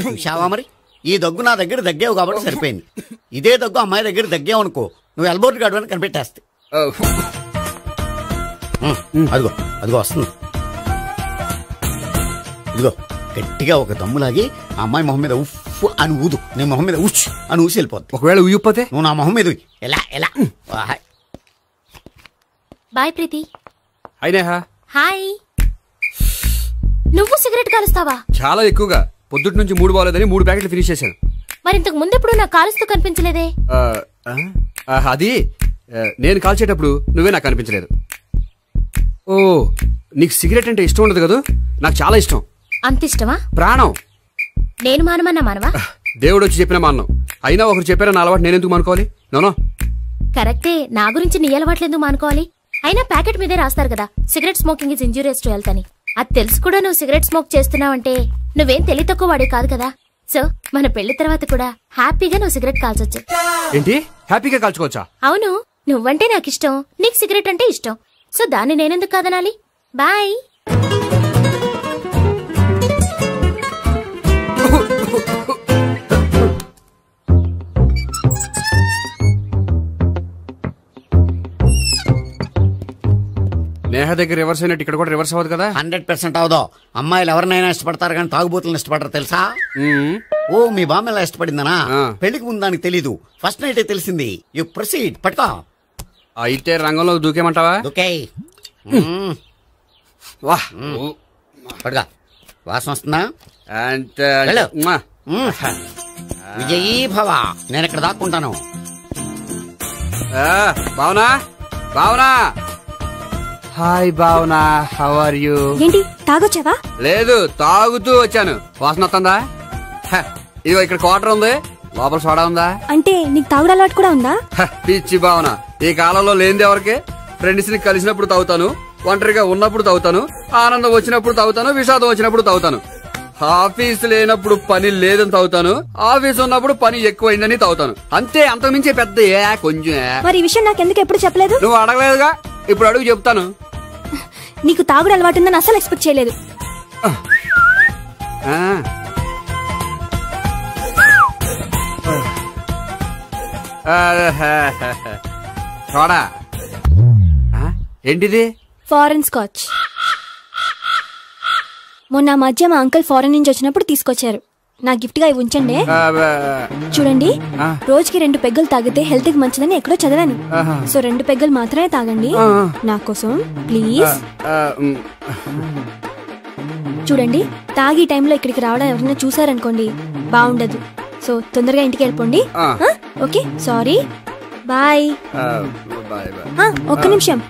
చూశావా మరి, ఈ దగ్గు నా దగ్గర దగ్గేవు కాబట్టి సరిపోయింది. ఇదే దగ్గు అమ్మాయి దగ్గర దగ్గేవు అనుకో, నువ్వు ఎల్బోర్డ్ గాడు అని కనిపెట్టేస్తే. అదిగో అదిగో వస్తుంది. ఇదిగో గట్టిగా ఒక దమ్ములాగి ఆ అమ్మాయి మొహం మీద ఉఫ్ అని ఊదు, నీ మొహం మీద ఉచ్ అని ఊసి వెళ్ళిపోద్ది. ఒకవేళ ఊయకపోతే నువ్వు నా మొహం మీద ఎలా ఎలా. బాయ్ ప్రీతి. అయినా హాయ్. నువ్వు సిగరెట్ కాలుస్తావా? చాలా ఎక్కువగా. పొద్దుటి నుంచి 3 బాలేదని 3 ప్యాకెట్లు ఫినిష్ చేశాను. మరి ఇంతకు ముందెప్పుడు నాకు కాలుస్తూ కనిపించలేదే? అది నేను కాల్చేటప్పుడు నువ్వే నాకు కనిపించలేదు. ఓ, నీకు సిగరెట్ అంటే ఇష్టం ఉండదు కదా? నాకు చాలా ఇష్టం. అంత ఇష్టమా? ప్రాణం. నేను మానమన్నా మానవా? దేవుడు వచ్చి చెప్పిన మానం. అయినా ఒకరు చెప్పారా నా అలవాటు నేనెందుకు మానుకోవాలి? నోనో కరెక్టే. నా గురించి నీ అలవాట్లు ఎందుకు మానుకోవాలి? అయినా ప్యాకెట్ మీదే రాస్తారు కదా, cigarette smoking is injurious to health అని. అది తెలుసు కూడా నువ్వు సిగరెట్ స్మోక్ చేస్తున్నావంటే నువ్వేం తెలివి తక్కువ వాడే కాదు కదా. సో మన పెళ్లి తర్వాత కూడా హ్యాపీగా నువ్వు సిగరెట్ కాల్చొచ్చు. ఏంటి? హ్యాపీగా కాల్చుకోవచ్చా? అవును, నువ్వంటే నాకు ఇష్టం, నీకు సిగరెట్ అంటే ఇష్టం. సో దాన్ని నేనెందుకు కాదనాలి? బాయ్. నేహ దగ్గర రివర్స్ అయినట్టు ఇక్కడ కూడా రివర్స్ అవ్వదు కదా? 100% అవదో. అమ్మాయిలు ఎవరినైనా ఇష్టపడతారు కానీ తాగుబోతులను ఇష్టపడరు తెలుసా? ఓ, మీ బామ్మ ఎలా ఇష్టపడిందనా? పెళ్లికి ముందు దానికి తెలీదు, ఫస్ట్ నైట్ తెలిసింది. You proceed. పట్టుకో. అయితే రంగంలో దూకేమంటావా? దూకే. వాహ్, పట్టుకో. వాసన వస్తుందా? విజయీ భవ. నేను ఇక్కడ దాక్కుంటాను. Bhavana, Bhavana. Hi Bhavana, how are you? ఏంటి తాగొచ్చావా? లేదు, తాగుతూ వచ్చాను. వాసన వస్తుందా? ఇదిగో ఇక్కడ క్వార్టర్ ఉంది, లోపల సోడా ఉందా? అంటే నీకు తాగుడు అలవాటు కూడా ఉందా? పిచ్చి భావన, ఈ కాలంలో లేనిది ఎవరికి? ఫ్రెండ్స్ ని కలిసినప్పుడు తాగుతాను, ఒంటరిగా ఉన్నప్పుడు తాగుతాను, ఆనందం వచ్చినప్పుడు తాగుతాను, విషాదం వచ్చినప్పుడు తాగుతాను. ఆఫీస్ లేనప్పుడు పని లేదని తాగుతాను, ఆఫీస్ ఉన్నప్పుడు పని ఎక్కువైందని తాగుతాను. అంతే, అంతకుమించే పెద్ద కొంచెం. మరి ఈ విషయం నాకెందుకు ఎప్పుడు చెప్పలేదు? నువ్వు అడగలేదుగా, ఇప్పుడు అడుగు చెప్తాను. నీకు తాగుడు అలవాటు ఉందని అసలు ఎక్స్పెక్ట్ చేయలేదు. చూడా, ఏంటిది? Foreign scotch. మొన్న మధ్య మా అంకుల్ ఫారెన్ నుంచి వచ్చినప్పుడు తీసుకొచ్చారు. నా గిఫ్ట్ గా ఇవి ఉంచండి. చూడండి, రోజుకి 2 పెగ్గులు తాగితే హెల్త్ కి మంచిదని ఎక్కడో చదివాను. సో 2 పెగ్గులు మాత్రమే తాగండి నా కోసం ప్లీజ్. చూడండి, తాగి టైంలో ఇక్కడికి రావడం ఎవరైనా చూసారనుకోండి బాగుండదు. సో తొందరగా ఇంటికి వెళ్ళిపోండి. Okay, sorry, bye. ఒక్క నిమిషం,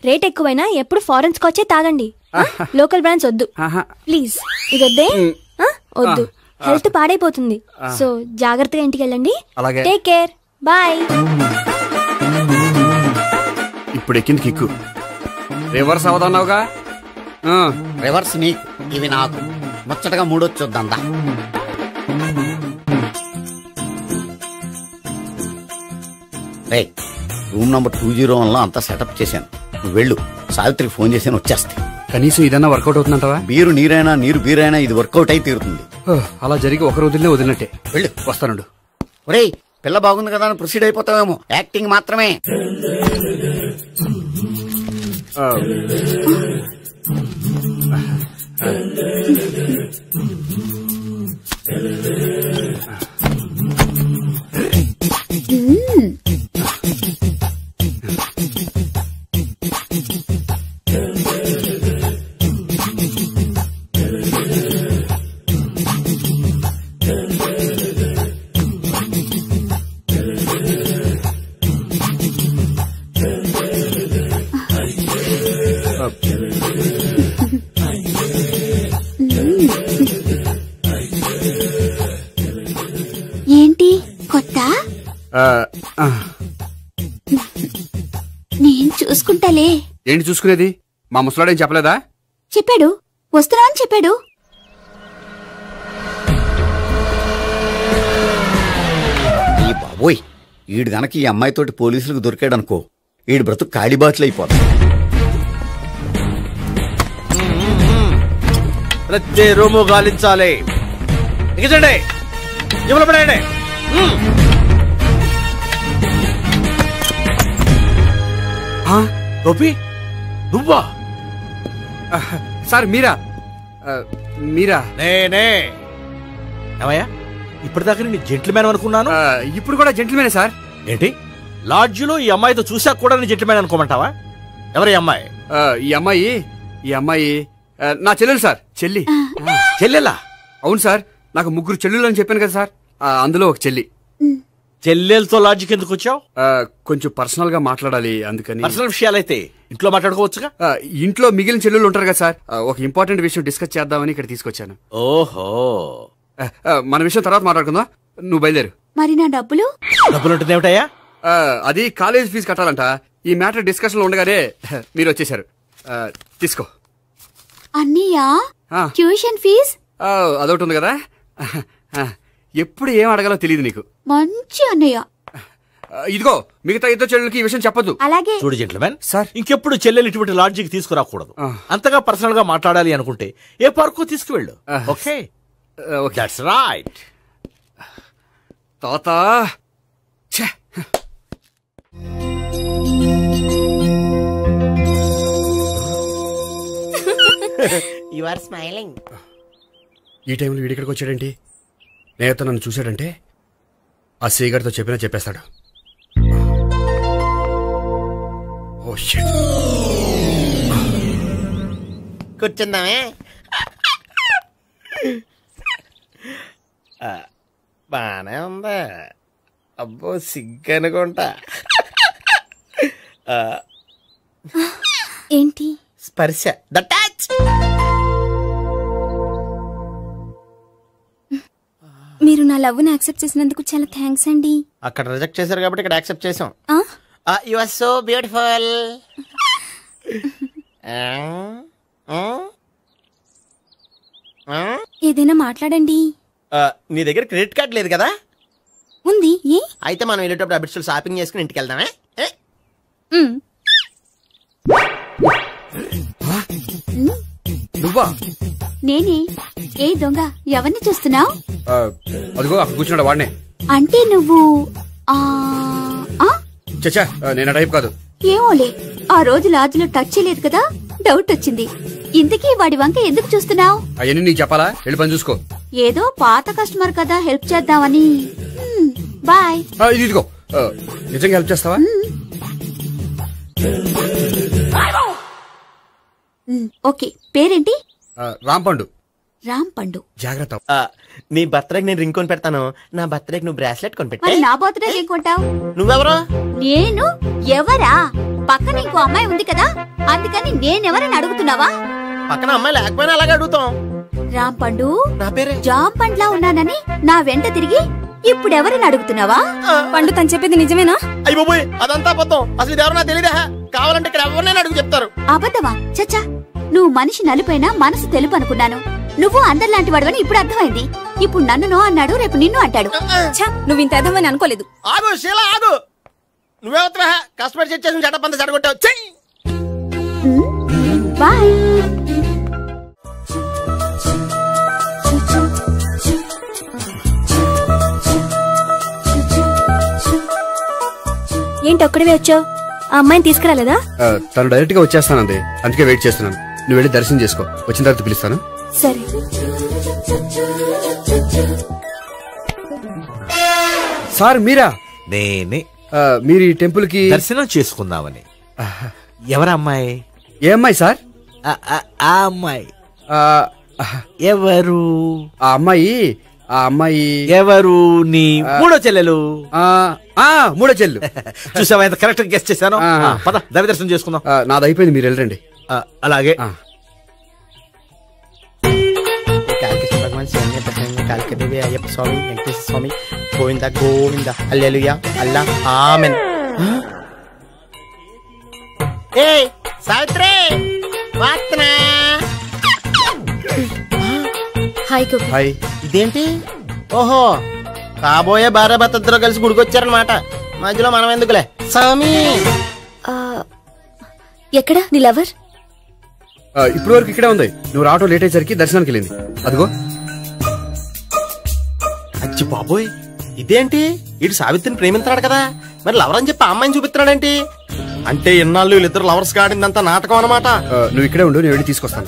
రేట్ ఎక్కువైనా ఎప్పుడు ఫారెన్ స్కాచే తాగండి. లోకల్ బ్రాండ్స్ వద్దు ప్లీజ్. ఇది వద్దే, వద్దు, హెల్త్ పాడైపోతుంది. సో జాగ్రత్తగా ఇంటికి వెళ్ళండి. Take care, bye. ఇప్పుడు ఎక్కింది కిక్కు. రివర్స్ అవదన్నావుగా? రివర్స్ నీకు, ఇవి నాకు. ముచ్చటగా మూడొచ్చొద్దా? రూమ్ నంబర్ 201లో అంతా సెటప్ చేశాను. నువ్వు వెళ్ళు, సావిత్రికి ఫోన్ చేశాను, వచ్చేస్తే. కనీసం ఇదన్నా వర్కౌట్ అవుతుందంటావా? బీరు నీరైనా నీరు బీరైనా ఇది వర్కౌట్ అయి తీరుతుంది. అలా జరిగి ఒక రోజులనే వదిలినట్టే. వెళ్ళు, వస్తానుండు. ఒరేయ్, పిల్ల బాగుంది కదా అని ప్రొసీడ్ అయిపోతావేమో. యాక్టింగ్ మాత్రమే. ఏంటి కొత్త? నేను చూసుకుంటాలే. ఏంటి చూసుకునేది? మా ముసలాడేం చెప్పలేదా? చెప్పాడు, వస్తున్నా అని చెప్పాడు. ఈ బాబోయ్, ఈడు గనక ఈ అమ్మాయితోటి పోలీసులకు దొరికాడనుకో, ఈడు బ్రతుకు కాళీబాతులు అయిపోతాడు. ప్రతి రూము గాలించాలి. ఎగించండి, జబ్బులు పడండి. గోపి, నువ్వా? సార్ మీరా? మీరా? నేనే. ఏమయ్యా, ఇప్పటిదాకా నేను జెంట్లమ్యాన్ అనుకున్నాను. ఇప్పుడు కూడా జెంట్లమేనే సార్. ఏంటి, లాడ్జిలో ఈ అమ్మాయితో చూసాక కూడా నేను జెంట్లమ్యాన్ అనుకోమంటావా? ఎవరి అమ్మాయి? ఈ అమ్మాయి నా చెల్లెలు సార్. చెల్లెలా? అవును సార్, నాకు 3 చెల్లెలు అని చెప్పాను కదా సార్, అందులో ఒక చెల్లి. చెల్లెలతో లాడ్జికి ఎందుకు వచ్చావు? కొంచెం పర్సనల్ గా మాట్లాడాలి, అందుకని. పర్సనల్ విషయాలైతే ఇంట్లో మాట్లాడుకోవచ్చుగా. ఇంట్లో మిగిలిన చెల్లెలు ఉంటారు కదా సార్, ఒక ఇంపార్టెంట్ విషయం డిస్కస్ చేద్దామని ఇక్కడ తీసుకొచ్చాను. ఓహో, మన విషయం తర్వాత మాట్లాడుకుందాం, నువ్వు బయలుదేరు. మరి నా డబ్బులు? డబ్బులు ఉంటుంది ఏమిటయ్యా? అది కాలేజ్ ఫీజు కట్టాలంట. ఈ మ్యాటర్ డిస్కషన్ లో ఉండగానే మీరు వచ్చేసారు. తీసుకో. అన్నయ్యా, ట్యూషన్ ఫీజ్? అదొకటి ఉంది కదా, ఎప్పుడు ఏం అడగాలో తెలియదు నీకు. మంచి అన్నయ్య. ఇదిగో, మిగతా ఇద్దరు చెల్లెలకి ఈ విషయం చెప్పొద్దు. అలాగే. చూడు జెంట్లమెన్ సార్, ఇంకెప్పుడు చెల్లెలు ఇటువంటి లాడ్జికి తీసుకురాకూడదు. అంతగా పర్సనల్ గా మాట్లాడాలి అనుకుంటే ఏ పార్కు తీసుకువెళ్ళు. Okay, that's right. తాత యు ఆర్ స్మైలింగ్. ఈ టైంలో వీడిక్కడికి వచ్చాడేంటి? నేత నన్ను చూశాడంటే ఆ సీగారితో చెప్పేస్తాడు. Oh shit. కూర్చుందామే. బానే ఉందా? అబ్బో, సిగ్గనుకుంటా. ఏంటి? స్పర్శ, ద టచ్. మీరు నా లవ్ ని యాక్సెప్ట్ చేసినందుకు చాలా థ్యాంక్స్ అండి. అక్కడ రిజెక్ట్ చేశారు కాబట్టి ఇక్కడ యాక్సెప్ట్ చేసాం. You are so beautiful. ఏదైనా మాట్లాడండి. నీ దగ్గర క్రెడిట్ కార్డ్ లేదు కదా? ఉంది. ఏ? అయితే మనం వెళ్ళేటప్పుడు అబిట్స్ షాపింగ్ చేసుకుని ఇంటికి వెళ్దామే. నువ్వా? నేనే. ఏ దొంగ, ఎవరిని చూస్తున్నావు? అదిగో అక్కడ కూర్చున్నాడు వాడినే. అంటే నువ్వు చచ్చా, నేను టైప్ కాదు. ఏమోలే, ఆ రోజు లాడ్జిలో టచ్ చేయలేదు కదా, డౌట్ వచ్చింది. ఇంతకీ వాడి వంక ఎందుకు చూస్తున్నావు? అవన్నీ నీకు చెప్పాలా? వెళ్ళి పని చూసుకో. ఏదో పాత కస్టమర్ కదా, హెల్ప్ చేద్దామని. బాయ్. ఇదిగో, నిజంగా హెల్ప్ చేస్తావా? ఓకే. పేరేంటి? రాంపండు. రాంపండు. జాగ్రత్త. నీ బర్త్డేకి నేను రింగ్ కొని పెడతాను, నా బర్త్డేకి నువ్వు బ్రాస్లెట్ కొని పెట్టా. నా బర్త్డే ఏం కొంటావు? నువ్వెవరు? నేను ఎవరా? పక్కన ఇంకో అమ్మాయి ఉంది కదా, అందుకని నేనెవరని అడుగుతున్నావా? పక్కన అమ్మాయి లేకపోయినా అలాగే అడుగుతాం. రాంపండు, నా పేరే. జామ్ పండ్లా ఉన్నానని నా వెంట తిరిగి ఇప్పుడెవరని అడుగుతున్నావా? పండు తను చెప్పేది నిజమేనా? అయ్య బాబోయ్, అదంతా అబద్ధం. అసలు ఇది ఎవరన్నా తెలియదా? కావాలంటే ఇక్కడ ఎవరినైనా అడుగు చెప్తారు. అబద్ధమా? చచ్చా, నువ్వు మనిషి నలుపైనా మనసు తెలుపు అనుకున్నాను. నువ్వు అందరిలాంటి వాడవని ఇప్పుడు అర్థమైంది. ఇప్పుడు నన్ను నో అన్నాడు, రేపు నిన్ను అంటాడు. నువ్వు ఇంత ఎదవని అనుకోలేదు. ఆగు శీలా, ఆగు. నువ్వేవత్రా కస్టమర్ చెక్ చేసి చెడ్డ చెడగొట్టావు. బాయ్. ఏంటి ఒక్కడివే వచ్చావు? ఆ అమ్మాయిని తీసుకురాలేదా? తను డైరెక్ట్ గా వచ్చేస్తానండి, అందుకే వెయిట్ చేస్తున్నాను. నువ్వు వెళ్ళి దర్శనం చేసుకో, వచ్చిన తర్వాత పిలుస్తాను. సరే. సార్ మీరా? నేనే. మీరు ఈ టెంపుల్ కి దర్శనం చేసుకుందామని. ఎవరు అమ్మాయి? ఏ అమ్మాయి సార్? ఆ అమ్మాయి ఎవరు? ఆ అమ్మాయి ఎవరు? నీ మూడో చెల్లెలు. మూడో చెల్లు. చూసావా ఎంత కరెక్ట్ గెస్ట్ చేశాను. పద దైవ దర్శనం చేసుకుందాం. నాది అయిపోయింది, మీరు వెళ్ళండి. అలాగే. కాళికాదేవి, అయ్యప్ప స్వామి, వెంకటేశ్వర స్వామి, గోవింద గోవింద, హల్లెలూయా, అల్లా, ఆమెన్. ఏయ్ సావిత్రి, వాత్నా. హాయ్ గోపి. హాయ్. ఇదేంటి? ఓహో, కాబోయే భార్య భర్తతో కలిసి గుడికొచ్చారనమాట. మధ్యలో మనం ఎందుకులే. స్వామి, ఎక్కడ నీ లవర్? ఇప్పుడు వరకు ఇక్కడే ఉంది. నువ్వు రావటం లేట్ అయ్యేసరికి దర్శనానికి వెళ్ళింది. అదిగో. అచ్చి బాబోయ్, ఇదేంటి? ఇటు సావిత్రిని ప్రేమిస్తున్నాడు కదా, మరి లవర్ అని చెప్పి అమ్మాయిని చూపిస్తున్నాడేంటి? అంటే ఇన్నాళ్ళు వీళ్ళిద్దరు లవర్స్ కాడిందంతా నాటకం అన్నమాట. నువ్వు ఇక్కడే ఉండు, నేను వెళ్ళి తీసుకొస్తాను.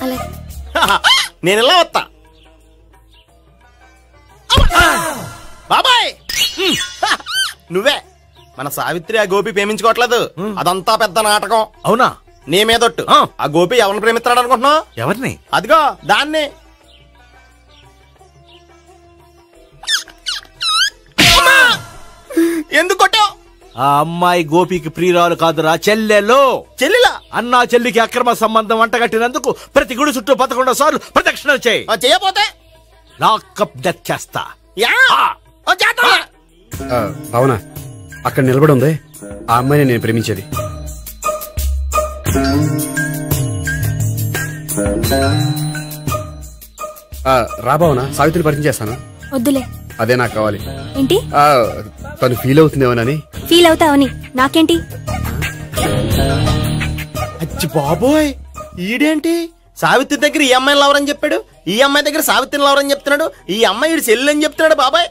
నేను ఇలా వస్తా. బాబాయ్ నువ్వే మన సావిత్రి ఆ గోపి ప్రేమించుకోవట్లేదు, అదంతా పెద్ద నాటకం. అవునా? నీ మీదొట్టు. ఆ గోపి ఎవరిని ప్రేమిస్తున్నాడు అనుకుంటున్నావు? ఎవరిని? అదిగో దాన్ని. ఎందుకు కొట్టావు? ఆ అమ్మాయి గోపికి ప్రియురాలు కాదురా, చెల్లెలు. చెల్లిలా? అన్నా చెల్లికి అక్రమ సంబంధం వంటగట్టినందుకు ప్రతి గుడి చుట్టూ 11 సార్లు ప్రదక్షిణలు చేయి. చేయపోతే లాకప్ డెత్ చేస్తా. అవునా? అక్కడ నిలబడి ఉంది ఆ అమ్మాయిని నేను ప్రేమించేది. రాబావునా, సావిత్రిని పరిచయం చేస్తాను. వద్దులే. అదే నాకు కావాలి. ఏంటి? తను ఫీల్ అవుతుందేమోనని. ఫీల్ అవుతావని నాకేంటి? అచ్చి బాబోయ్, ఈడేంటి సావిత్రి దగ్గర ఈ అమ్మాయిని లవరని చెప్పాడు, ఈ అమ్మాయి దగ్గర సావిత్రిని లవరని చెప్తున్నాడు, ఈ అమ్మాయి ఈడు చెల్లి అని చెప్తున్నాడు. బాబాయ్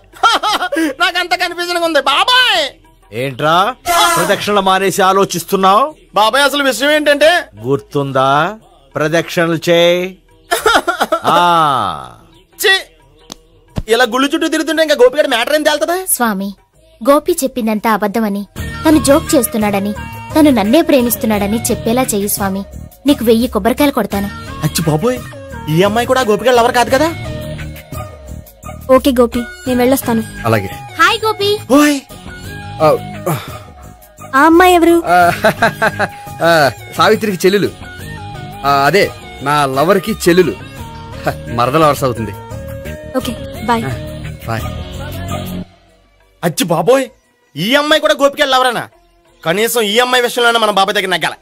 నాకంత కన్ఫ్యూజన్ ఉంది బాబాయ్. ఏంట్రా ప్రదక్షిణలు మానేసి ఆలోచిస్తున్నావు? బాబాయ్ అసలు విషయం ఏంటంటే, గుర్తుందా? ప్రదక్షిణలు చేయి. ఇలా గుళ్ళు చుట్టూ తిరుగుతుంటే ఇంకా గోపిగడ మ్యాటర్ ఏం తేలుతుందా? స్వామి, గోపి చెప్పిందంతా అబద్ధమని, తను జోక్ చేస్తున్నాడని, తను నన్నే ప్రేమిస్తున్నాడని చెప్పేలా చెయ్యి స్వామి. నీకు 1000 కొబ్బరికాయలు కొడతాను. అచ్చి బాబోయ్, ఈ అమ్మాయి కూడా గోపిగడ లవర్ కాదు కదా? ఓకే గోపి, నేను వెళ్ళొస్తాను. అలాగే. హాయ్ గోపి. ఓయ్ ఆ అమ్మాయి ఎవరు? సావిత్రికి చెల్లెలు. అదే నా లవర్ కి చెల్లెలు. మరద లవర్స్ అవుతుంది. Okay bye. బాయ్. అచ్చి బాబోయ్, ఈ అమ్మాయి కూడా గోపిగడ లవరేనా? కనీసం ఈ అమ్మాయి విషయంలోనే మన బాబాయ్ దగ్గర నగ్గాల.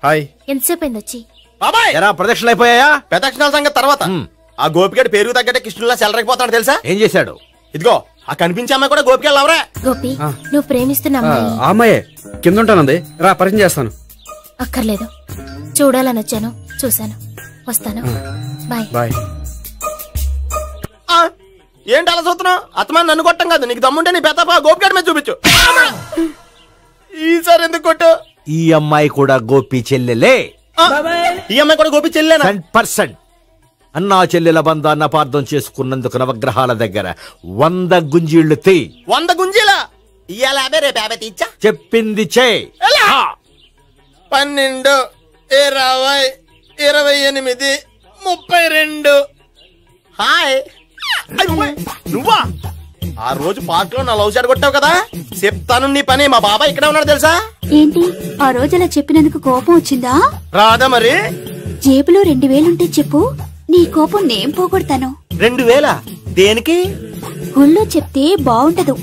హాయ్. ఎంతసేపు అయింది వచ్చి? బాబాయ్ ఎరా ప్రదక్షిణలు అయిపోయాయా? ప్రదక్షిణాల సంగతి తర్వాత. ఆ గోపిగడ పేరు తగ్గట్టే కృష్ణులా చెలరైపోతాడు తెలుసా? ఏం చేశాడు? ఇదిగో ఆ కనిపించే అమ్మాయి కూడా గోపిగడ లవరే. గోపి, నువ్వు ప్రేమిస్తున్న అమ్మాయి ఆ అమ్మాయే కింద ఉంటానంది. రా పరిచయం చేస్తాను. అక్కర్లేదు, చూడాలని వచ్చాను, చూశాను, వస్తాను. బాయ్. బాయ్. ఏంటి అలా చూస్తున్నావు? అత్తమాని నన్ను కొట్టం కాదు, నీకు దమ్ముంటే నీ పెద్ద గోపిగడ మీద చూపించు. ఈసారి ఎందుకు కొట్టు? ఈ అమ్మాయి కూడా గోపి చెల్లెలే. ఈ అమ్మాయి కూడా గోపి చెల్లెనా? 100%. అన్నా చెల్లెల బంధాన్ని అపార్థం చేసుకున్నందుకు నవగ్రహాల దగ్గర 100 గుంజీళ్లు తీ. 100 గుంజీలా? ఇయ్యాల 50 రేపు 50 తీచ్చా. చెప్పింది చే. 12, 20, 28, 32. హాయ్. నువ్వా? ఆ రోజు పార్క్ లో నా లవ్ షాట్ కొట్టావు కదా, చెప్తాను నీ పని. మా బాబాయ్ ఇక్కడే ఉన్నాడు తెలుసా? ఏంటి ఆ రోజు అలా చెప్పినందుకు కోపం వచ్చిందా? రాదా మరి? జేబులో 2000 ఉంటే చెప్పు, నీ కోపం నేను పోగొడతాను. 2000? దేనికి? గుళ్ళో చెప్తే బాగుండదు,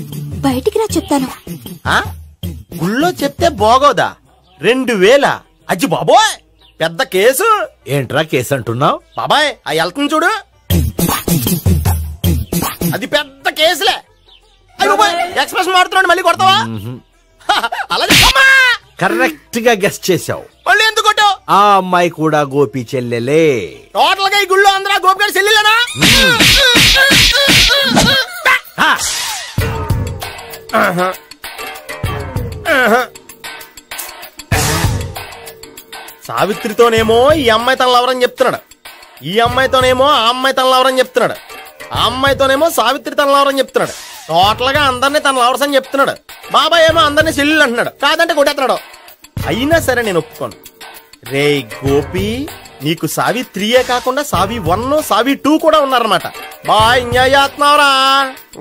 బయటికి రా చెప్తాను. గుళ్ళో చెప్తే బాగోదా? 2000? అజ్జి బాబోయ్, పెద్ద కేసు. ఏంట్రా కేసు అంటున్నావు? బాబాయ్ ఆ వెళ్తుంది చూడు, అది పెద్ద కేసులే. ఎక్స్ప్రెషన్ మారుతున్నాడు, మళ్ళీ కొడతావా? అలాగే కరెక్ట్ గా గెస్ట్ చేశావు. మళ్ళీ ఎందుకు కొట్టావు? ఆ అమ్మాయి కూడా గోపి చెల్లెలే. టోటల్ గా ఈ గుళ్ళో అందరూ గోపిగాడి చెల్లెలేనా? సావిత్రితోనేమో ఈ అమ్మాయి తన లవరని చెప్తున్నాడు, ఈ అమ్మాయితోనేమో ఆ అమ్మాయి తన లవరని చెప్తున్నాడు, ఆ అమ్మాయితోనేమో సావిత్రి తన లవరని చెప్తున్నాడు. టోటల్ గా అందరినీ తన లవర్స్ అని చెప్తున్నాడు. బాబాయ్ ఏమో అందరినీ చెల్లెలు అంటున్నాడు, కాదంటే కొట్టేస్తున్నాడు. అయినా సరే నేను ఒప్పుకోను. రే గోపి, నీకు సావి 3 కాకుండా సావి 1, సావి 2 కూడా ఉన్నారన్నమాట. బాగా ఎంజాయ్ చేస్తున్నావురా.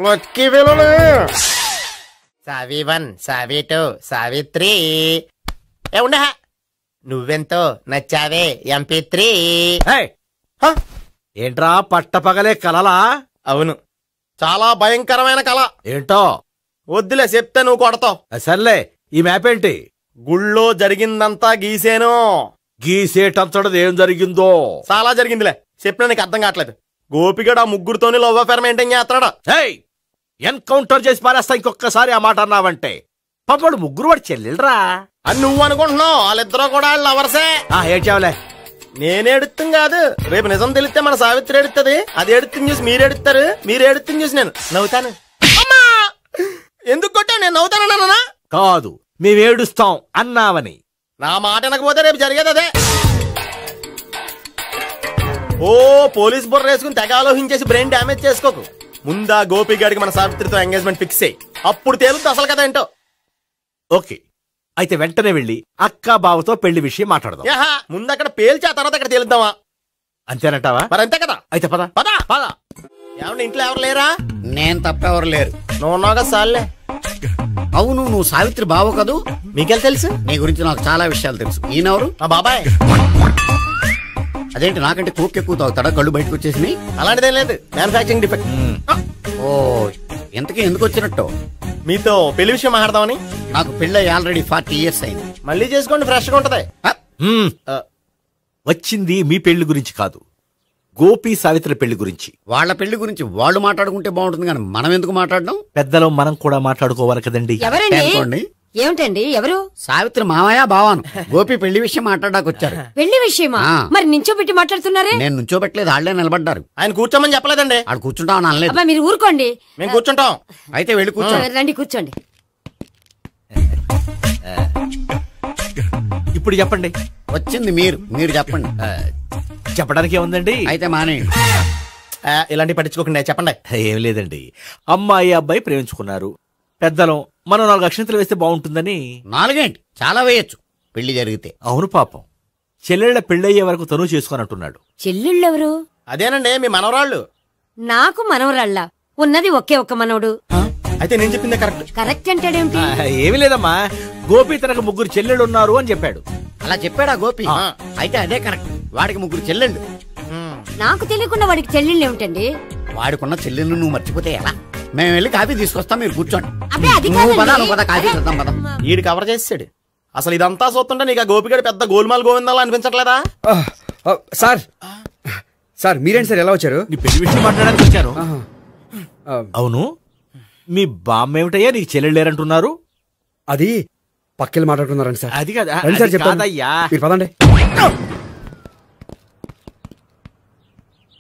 లక్కీ పిల్లలు. సావి 1, సావి 2, సావి 3. ఏ ఉండే, నువ్వెంతో నచ్చావే MP3. ఏంట్రా పట్టపగలే కలలా? అవును, చాలా భయంకరమైన కళ. ఏంటో? వద్దులే, చెప్తే నువ్వు కొడతావు. సర్లే, ఈ మ్యాప్ ఏంటి? గుళ్ళో జరిగిందంతా గీసేను. గీసేటంతటది ఏం జరిగిందో? చాలా జరిగిందిలే, చెప్పినా నీకు అర్థం కావట్లేదు. గోపిగడు ఆ ముగ్గురుతోని లవ్ అఫేర్ మెయింటైన్ చేస్తున్నాడు. ఎన్కౌంటర్ చేసి పారేస్తా ఇంకొకసారి ఆ మాట అన్నావంటే. పాపడు ముగ్గురు వాడు చెల్లెలరా అని నువ్వు అనుకుంటున్నావు, వాళ్ళిద్దరూ కూడా లవర్సే. ఏడ్చావులే, నేనే ఎడుతుంది కాదు, రేపు నిజం తెలిస్తే మన సావిత్రి ఎడుతుంది. అది ఎడుతుంది చూసి మీరు ఎడుతారు, మీరు ఎడుతుంది చూసి నేను నవ్వుతాను. అమ్మా! ఎందుకు కొట్టావు? నేను నవ్వుతానన్నా కాదు, మేమేడుస్తాం అన్నావని. నా మాట అనకపోతే రేపు జరిగేది అదే. ఓ పోలీస్ బుర్ర వేసుకుని తెగ ఆలోచించేసి బ్రెయిన్ డ్యామేజ్ చేసుకోకు. ముందా గోపి గారికి మన సావిత్రితో ఎంగేజ్మెంట్ ఫిక్స్ అయ్యి అప్పుడు తేలుతుంది అసలు కదా ఏంటో. ఓకే, అయితే వెంటనే వెళ్ళి అక్క బావతో పెళ్లి విషయం మాట్లాడదాం. ముందు అక్కడ పేల్చి ఆ తర్వాత అక్కడ తేలుద్దామా? అంతేనంటావా? మరి అంతే కదా. అయితే పద పద. పద. ఏమన్నా ఇంట్లో ఎవరు లేరా? నేను తప్పెవరు లేరు. నువ్వు ఉన్నావుగా సార్లే. అవును, నువ్వు సావిత్రి బావ కదూ? మీకెళ్ళి తెలుసు? నీ గురించి నాకు చాలా విషయాలు తెలుసు. ఈయనెవరు? మా బాబాయ్. అదేంటి నాకంటే కోక్ ఎక్కువ తాగుతాడా? కళ్ళు బయటకు వచ్చేసినాయి. అలాంటిదేం లేదు, మ్యానుఫాక్చరింగ్ డిఫెక్ట్. ఓ, ఎంతకీ ఎందుకు వచ్చినట్టు? మీతో పెళ్లి విషయం మాట్లాడదామని. నాకు పెళ్ళి ఆల్రెడీ 40 years అయింది. మళ్ళీ చేసుకోండి, ఫ్రెష్ గా ఉంటది. వచ్చింది మీ పెళ్లి గురించి కాదు, గోపి సావిత్రి పెళ్లి గురించి. వాళ్ళ పెళ్లి గురించి వాళ్ళు మాట్లాడుకుంటే బాగుంటుంది, కానీ మనం ఎందుకు మాట్లాడడం? పెద్దలో మనం కూడా మాట్లాడుకోవాలి కదండి. అనుకోండి. ఏమిటండి? ఎవరు? సావిత్రి మామయ్య బావాను. గోపి పెళ్లి విషయం మాట్లాడడానికి వచ్చారు. పెళ్లి విషయమా? మరి నించోబెట్టి మాట్లాడుతున్నారే? నేను నుంచోబెట్టలేదు, వాళ్ళే నిలబడ్డారు. ఆయన కూర్చోమని చెప్పలేదండి. వాళ్ళు కూర్చుంటామని అనలేదు. అబ్బా మీరు ఊరుకోండి. మేము కూర్చుంటాం. అయితే వెళ్ళి కూర్చోండి. రండి కూర్చోండి. ఇప్పుడు చెప్పండి. వచ్చింది మీరు చెప్పండి. చెప్పడానికి ఏముందండి? అయితే మానేయండి. ఇలాంటి పట్టించుకోకుండా చెప్పండి. ఏం లేదండి, అమ్మాయి అబ్బాయి ప్రేమించుకున్నారు. పెద్దలం మనం 4 అక్షంతలు వేస్తే బాగుంటుందని. 4 ఏంటి, చాలా వేయచ్చు పెళ్లి జరిగితే. అవును పాపం, చెల్లెళ్ళ పెళ్ళయ్యే వరకు తను చేసుకోనంటున్నాడు. చెల్లెళ్ళెవరు? అదేనండి మీ మనవరాళ్ళు. నాకు మనవరాళ్ళ ఉన్నది ఒకే ఒక్క మనవడు. అయితే నేను చెప్పిందే కరెక్ట్. కరెక్ట్ అంటాడేమిటి? ఏమి లేదమ్మా, గోపి తనకు 3 చెల్లెళ్ళు ఉన్నారు అని చెప్పాడు. అలా చెప్పాడా గోపి? అయితే అదే కరెక్ట్. వాడికి 3 చెల్లెళ్ళు. నాకు తెలియకుండా వాడికి చెల్లెళ్ళు ఏమిటండి? వాడికున్న చెల్లెళ్ళు నువ్వు మర్చిపోతే ఎలా? మేము వెళ్ళి కాఫీ తీసుకొస్తాం, మీరు కూర్చోండి. అబ్బే అది నువ్వు పద, కాదండి. నువ్వు పద, కాఫీ చేద్దాం పద. ఈడు కవర్ చేసాడు. అసలు ఇదంతా చూస్తుంటే నీకు ఆ గోపిగడు పెద్ద గోల్మాల్ గోవిందాలు అనిపించట్లేదా? సార్ సార్ మీరేంటి సార్ ఎలా వచ్చారు? నీ పెళ్లి విషయం మాట్లాడడానికి వచ్చాను. అవును, మీ బామ్మ ఏమిటయ్యా నీకు చెల్లెళ్ళు లేరంటున్నారు? అది పక్కెళ్ళి మాట్లాడుకున్నారండి సార్. అది కాదు, రండి సార్ చెప్తాను. కాదయ్యా. మీరు పదండి.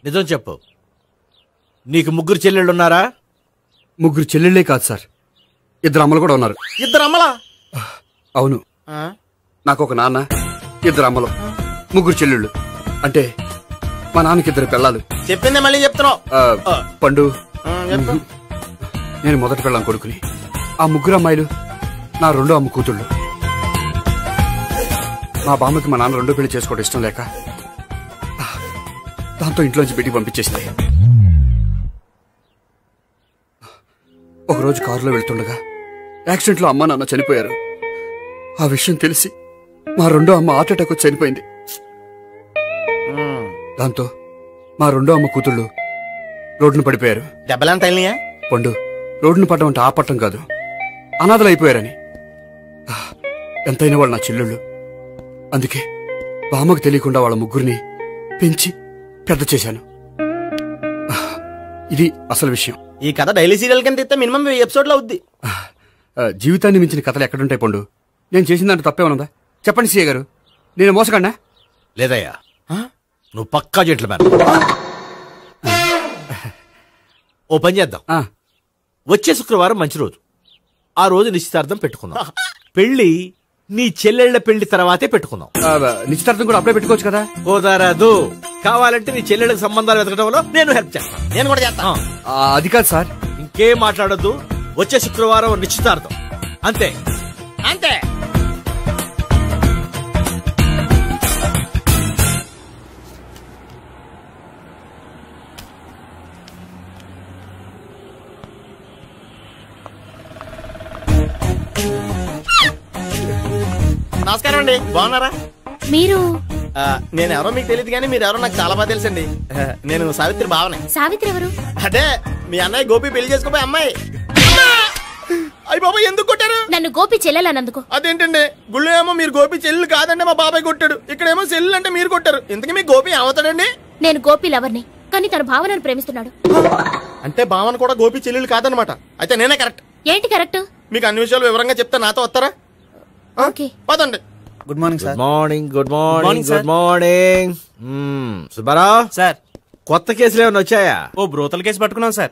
నిజం చెప్పు, నీకు 3 చెల్లెళ్ళు ఉన్నారా? 3 చెల్లెళ్ళే కాదు సార్, 2 అమ్మలు కూడా ఉన్నారు. 2 అమ్మలా? అవును, నాకు ఒక నాన్న, 2 అమ్మలు, 3 చెల్లెళ్ళు. అంటే మా నాన్నకి 2 పిల్లలు. చెప్పిందే మళ్ళీ చెప్తున్నావు. పండు, చెప్పు. నేను మొదటి పిల్లం కొడుకుని. ఆ 3 అమ్మాయిలు నా 2వ అమ్మ కూతుళ్ళు. మా బామ్మకి మా నాన్న 2వ పెళ్లి చేసుకోవడం ఇష్టం లేక దాంతో ఇంట్లోంచి బయటికి పంపించేసింది. ఒకరోజు కారులో వెళ్తుండగా యాక్సిడెంట్లో అమ్మ నాన్న చనిపోయారు. ఆ విషయం తెలిసి మా 2వ అమ్మ హార్ట్ అటాక్ వచ్చి చనిపోయింది. దాంతో మా 2వ అమ్మ కూతుళ్ళు రోడ్డును పడిపోయారు. దెబ్బలంత అయినాయా? పండు, రోడ్డును పడ్డం అంటే ఆపట్టం కాదు, అనాథలు అయిపోయారని. ఎంతైనా వాళ్ళు నా చెల్లెళ్ళు. అందుకే బామ్మకు తెలియకుండా వాళ్ళ 3 పెంచి పెద్ద చేశాను. ఇది అసలు విషయం. ఈ కథ డైలీ సీరియల్ కింద ఇస్తే మినిమం 10 ఎపిసోడ్లు అవుద్ది. జీవితాన్ని మించిన కథలు ఎక్కడుంటాయి పండు? నేను చేసిన దాంట్లో తప్పేమనుందా? చెప్పండి సీఏ గారు, నేను మోసగండా? లేదయ్యా, నువ్వు పక్కా చెట్లు మేన. ఓ పని చేద్దాం, వచ్చే శుక్రవారం మంచి రోజు. ఆ రోజు నిశ్చితార్థం పెట్టుకుందాం. పెళ్లి నీ చెల్లెళ్ల పెళ్లి తర్వాతే పెట్టుకుందాం. నిశ్చితార్థం కూడా అప్పుడే పెట్టుకోవచ్చు కదా? కుదరదు. కావాలంటే నీ చెల్లెళ్ళకి సంబంధాలు వెతకడంలో నేను హెల్ప్ చేస్తాను. నేను కూడా చేస్తాను. అది కాదు సార్. ఇంకేం మాట్లాడొద్దు, వచ్చే శుక్రవారం నిశ్చితార్థం, అంతే అంతే. నమస్కారం అండి, బాగున్నారా? మీరు నేను ఎవరో మీకు తెలియదు కానీ మీరు ఎవరో నాకు చాలా బాగా తెలుసండి. నేను సావిత్రి బావనే. సావిత్రి ఎవరు? అదే మీ అన్నయ్య గోపి పెళ్లి చేసుకోపోయి అమ్మాయి. అయ్యి బాబాయ్ ఎందుకు కొట్టారు? నన్ను గోపి చెల్లెలన్నందుకు. అదేంటండి, గుళ్ళు ఏమో మీరు గోపి చెల్లు కాదండి మా బాబాయ్ కొట్టాడు, ఇక్కడేమో చెల్లు అంటే మీరు కొట్టారు. ఇంతకీ మీ గోపి ఏమవుతాడండి? నేను గోపి లవర్ని, కానీ తన భావనను ప్రేమిస్తున్నాడు. అంటే భావన కూడా గోపి చెల్లెలు కాదనమాట. అయితే నేనే కరెక్ట్. ఏంటి కరెక్ట్? మీకు అన్ని విషయాలు వివరంగా చెప్తే నాతో వస్తారా? ఓకే పదండి. Good morning sir. Good morning good morning morning sir. Good morning. Subbarao sir కొత్త కేసులు ఏమైనా వచ్చాయా? ఓ బ్రోతల కేసు పట్టుకున్నాం సార్.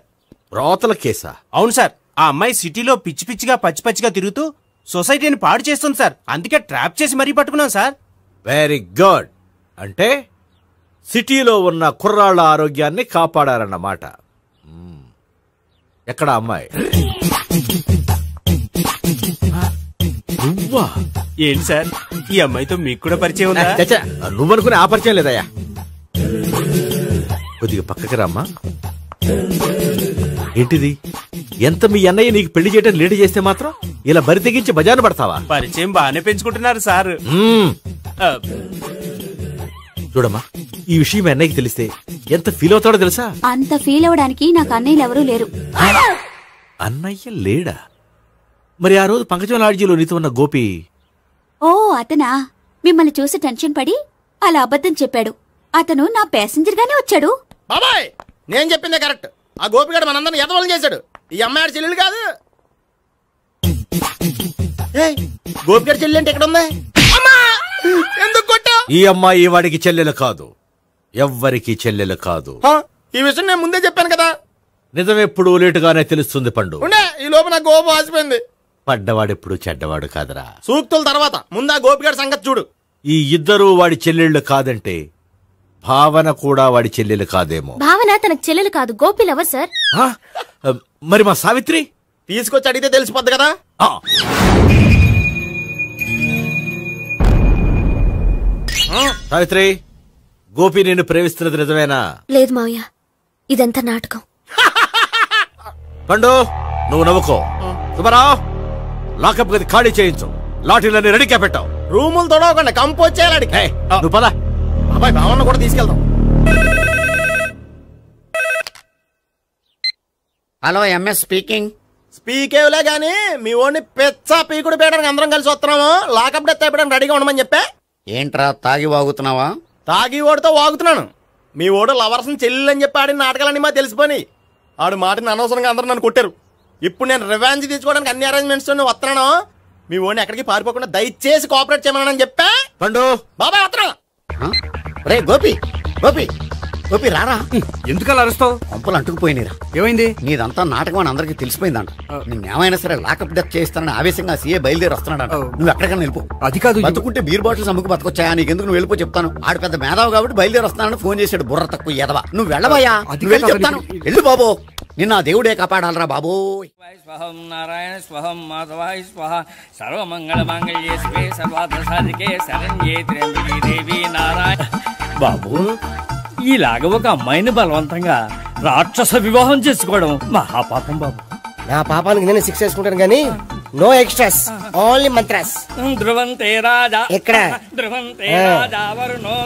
బ్రోతల కేసా? అవును సార్. ఆ అమ్మాయి సిటీలో పిచ్చి పిచ్చిగా పచ్చి పచ్చిగా తిరుగుతూ సొసైటీని పాడు చేస్తుంది సార్. అందుకే ట్రాప్ చేసి మరీ పట్టుకున్నాం సార్. Very good. అంటే సిటీలో ఉన్న కుర్రాళ్ళ ఆరోగ్యాన్ని కాపాడారన్నమాట. ఎక్కడ అమ్మాయి? నువ్వా? ఏంటి సార్, ఈ అమ్మాయితో మీకు కూడా పరిచయం ఉందా? నువ్వనుకునే ఆ పరిచయం లేదయ్యా. కొద్దిగా పక్కకి రామ్మా. ఏంటిది? ఎంత మీ అన్నయ్య నీకు పెళ్లి చేయడం లేట్ చేస్తే మాత్రం ఇలా బరి తెగించి బజారు పడతావా? పరిచయం బాగానే పెంచుకుంటున్నారు సార్. చూడమ్మా, ఈ విషయం మీ అన్నయ్యకి తెలిస్తే ఎంత ఫీల్ అవుతాడో తెలుసా? అంత ఫీల్ అవడానికి నాకు అన్నయ్యలు ఎవరూ లేరు. అన్నయ్య లేడా? మరి ఆ రోజు పంకజం లాడ్జీలో నీతో ఉన్న గోపి? ఓ అతనా? మిమ్మల్ని చూసి టెన్షన్ పడి అలా అబద్ధం చెప్పాడు. అతను నా ప్యాసింజర్ గానే వచ్చాడు. బాబాయ్ నేను చెప్పిందే కరెక్ట్. ఆ గోపిగాడు మనందరిని ఎదవలు చేశాడు. ఈ అమ్మాయి చెల్లెలు కాదు. గోపిగాడి చెల్లి అంటే ఎక్కడ ఉంది? ఎందుకు కొట్టావు? ఈ అమ్మాయి వాడికి చెల్లెలు కాదు, ఎవ్వరికి చెల్లెలు కాదు. ఈ విషయం నేను ముందే చెప్పాను కదా. నిజమెప్పుడు లేటుగానే తెలుస్తుంది పండు. ఉండే ఈ లోపు నా గోపు ఆసిపోయింది. పడ్డవాడెప్పుడు చెడ్డవాడు కాదురా. సూక్తుల తర్వాత ముందు ఆ గోపిగాడి సంగతి చూడు. ఈ ఇద్దరూ వాడి చెల్లెళ్ళు కాదంటే భావన కూడా వాడి చెల్లెలు కాదేమో. భావన తనకు చెల్లెలు కాదు, గోపి లవర్ సార్. మరి మా సావిత్రి? తీసుకొచ్చి అడిగితే తెలిసిపోద్ది కదా. సావిత్రి, గోపి నేను ప్రేమిస్తున్నది నిజమేనా? లేదు మావయ్య, ఇదంతా నాటకం. పండు నువ్వు నవ్వుకో. సుబ్బారావు, లాకప్ గది ఖాళీ చేయించు. లాఠీలన్నీ రెడీగా పెట్టావు. రూములు తొడవకుండా కంపోజ్ చేయాలి. నువ్వు పద. అబ్బాయి భావన కూడా తీసుకెళ్దాం. Hello, MS speaking. స్పీకేవ్లే గానీ మీ ఓడిని పెచ్చ పీకుడు పేయడానికి అందరం కలిసి వస్తున్నాము. లాకప్ డెత్ అయిపోయడానికి రెడీగా ఉండమని చెప్పే. ఏంట్రా తాగి వాగుతున్నావా? తాగి ఓడితో వాగుతున్నాను. మీ ఓడు లవర్స్ చెల్లెలు అని చెప్పి ఆడిన నాటకాలన్నీ మా తెలిసిపోయి ఆడు మాటని అనవసరంగా అందరూ నన్ను కొట్టారు. ఇప్పుడు నేను రివెంజ్ తీసుకోవడానికి అన్ని అరేంజ్మెంట్స్ వస్తున్నాను. మీ ఓడిని ఎక్కడికి పారిపోకుండా దయచేసి కోఆపరేట్ చేయమని చెప్పా. పండు బాబాయ్ వస్తున్నా. రే గోపి, గోపి, గోపి రారా. ఎందుకలా అరుస్తావు? పంపులు అంటుకుపోయినరా. ఏమైంది? నీదంతా నాటకం అని అందరికి తెలిసిపోయిందంట. నిన్నేమైనా సరే లాకప్ డెత్ చేస్తానని ఆవేశంగా సీఏ బయలుదేరి వస్తున్నాడు. నువ్వు ఎక్కడికైనా వెళ్ళిపో. అది కాదు, బతుకుంటే బీర్ బాటిల్స్ అమ్ముకు బతకొచ్చాయా? నీకెందుకు? నువ్వు వెళ్ళిపో చెప్తాను. ఆడు పెద్ద మేధావు కాబట్టి బయలుదేరి వస్తానని ఫోన్ చేశాడు. బుర్ర తక్కువ ఎదవా. నువ్వు వెళ్ళబోయా? వెళ్ళి చెప్తాను. వెళ్ళు బాబో, నిన్న ఆ దేవుడే కాపాడాలరా బాబో. స్వహం నారాయణ స్వహం మాధవాయ స్వహ సర్వమంగళ మాంగళ్యే శివే సర్వార్థ సాధికే శరణ్యే త్ర్యంబకే దేవి నారాయణ. బాబు, ఇలాగ ఒక అమ్మాయిని బలవంతంగా రాక్షస వివాహం చేసుకోవడం మహాపాపం బాబు. నా పాపానికి నేను శిక్ష చేసుకుంటాను గానీ నో ఎక్స్ట్రాస్, ఓన్లీ మంత్రాస్. ధ్రువంతే రాజా ఎక్కడ? ధ్రువంతే రాజా వరుణో.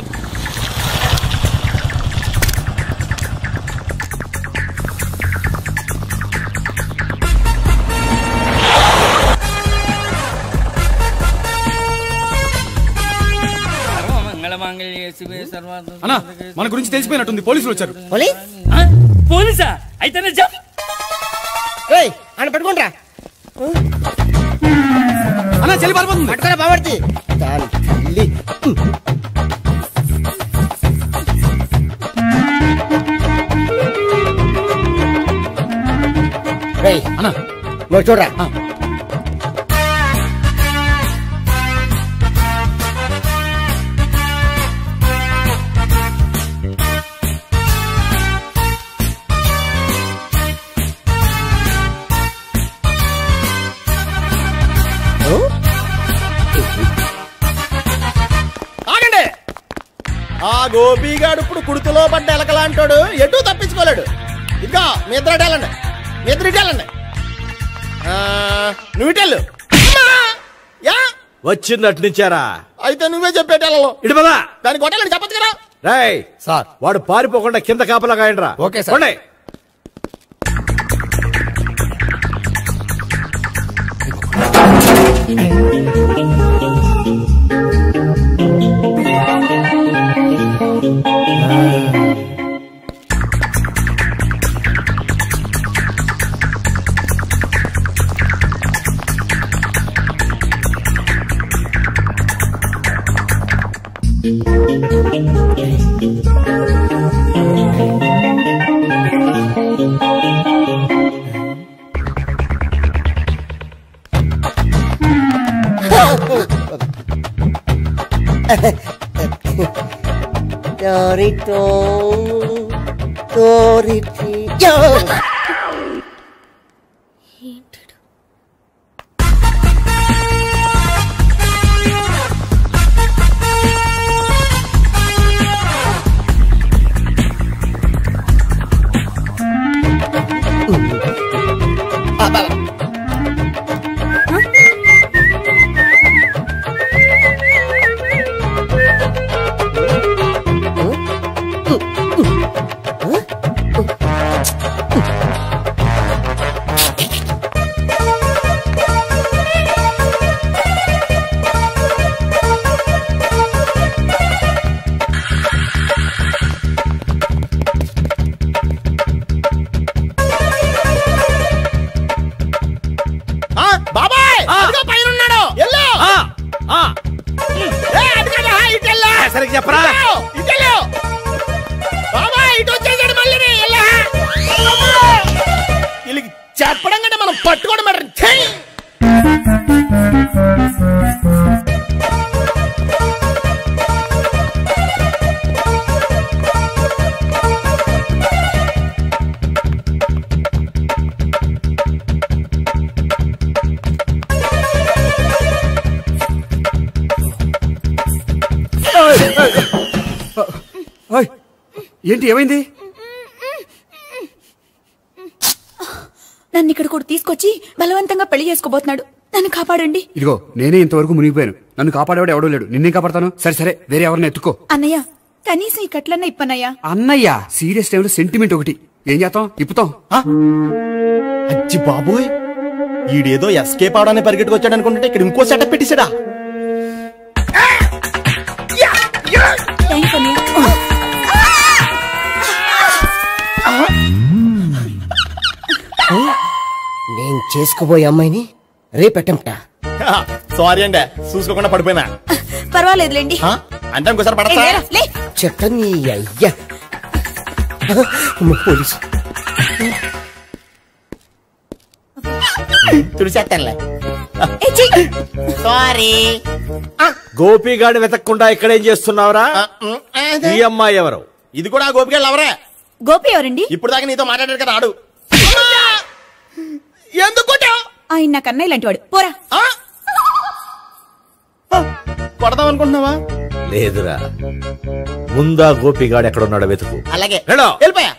అన్నా, మన గురించి తెలిసిపోయినట్టుంది. పోలీసులు వచ్చారు. పోలీసా? అయితేనే జప్. అని పట్టుకుంటా. అన్నా చెల్లి పారిపోతుంది. పట్టుకోరా బాబర్తి. అన్నా నువ్వు చూడరా. ఆగండి. ఆ గోపిగాడు ఇప్పుడు కుడుతులో పడ్డ ఎలకలాంటాడు. ఎటు తప్పించుకోలేడు. ఇదిగా మీ ఇద్దరు ఇటెళ్ళండి. మీ ఇద్దరు ఇటెళ్ళండి. నువ్వు ఇటెళ్ళు. వచ్చిందటు నుంచారా? అయితే నువ్వే చెప్పేటెళ్ళలో ఇటు పదా. దాన్ని కొట్టాలని చెప్పచ్చు కదా. రేయ్ సార్, వాడు పారిపోకుండా కింద కాపలా కాయండిరా. Okay sir. సరిగ్గా చెప్పరా చెప్పడం కంటే మనం పట్టుకోవడం మ్యాటర్. ఏంటి ఏమైంది? నన్ను ఇక్కడ కూడా తీసుకొచ్చి బలవంతంగా పెళ్లి చేసుకోబోతున్నాడు. నన్ను కాపాడండి. ఇదిగో నేనే ఇంతవరకు మునిగిపోయాను. నన్ను కాపాడేవాడు ఎవడో లేడు. నిన్నే కాపాడతాను. సరే సరే వేరే ఎవరిని ఎత్తుకో. అన్నయ్య కనీసం ఈ కట్లన్నా ఇప్పనయ్యా. అన్నయ్య సీరియస్ టైంలో సెంటిమెంట్ ఒకటి. ఏం చేస్తాం? ఇప్పుతాం. అచ్చి బాబోయ్, ఈడేదో ఎస్కేప్ అవడానికి పరిగెట్టుకొచ్చాడు అనుకుంటే ఇక్కడ ఇంకో సెటప్ పెట్టేశాడా? నేను చేసుకోబోయే అమ్మాయిని రేపెట్టంటా. సారీ అండి, చూసుకోకుండా పడిపోయినా. పర్వాలేదులేండి. అంటే ఇంకోసారి పడతా. చెట్టని అయ్యా పోలీసు తుడిచేస్తానులే. సారీ. గోపిగాడిని వెతక్కుండా ఇక్కడేం చేస్తున్నావురా? ఈ అమ్మాయి ఎవరు? ఇది కూడా గోపిగాడు ఎవరే? గోపి ఎవరండి? ఇప్పుడు దాకా నీతో మాట్లాడాడు కదా ఆడు. ఎందుకు ఆయన నాకు అన్నయ్య లాంటి వాడు. పోరా. కొడదాం అనుకుంటున్నావా? లేదురా, ముందా గోపిగాడు ఎక్కడున్నాడో వెతుకు. అలాగే వెళ్ళిపోయా.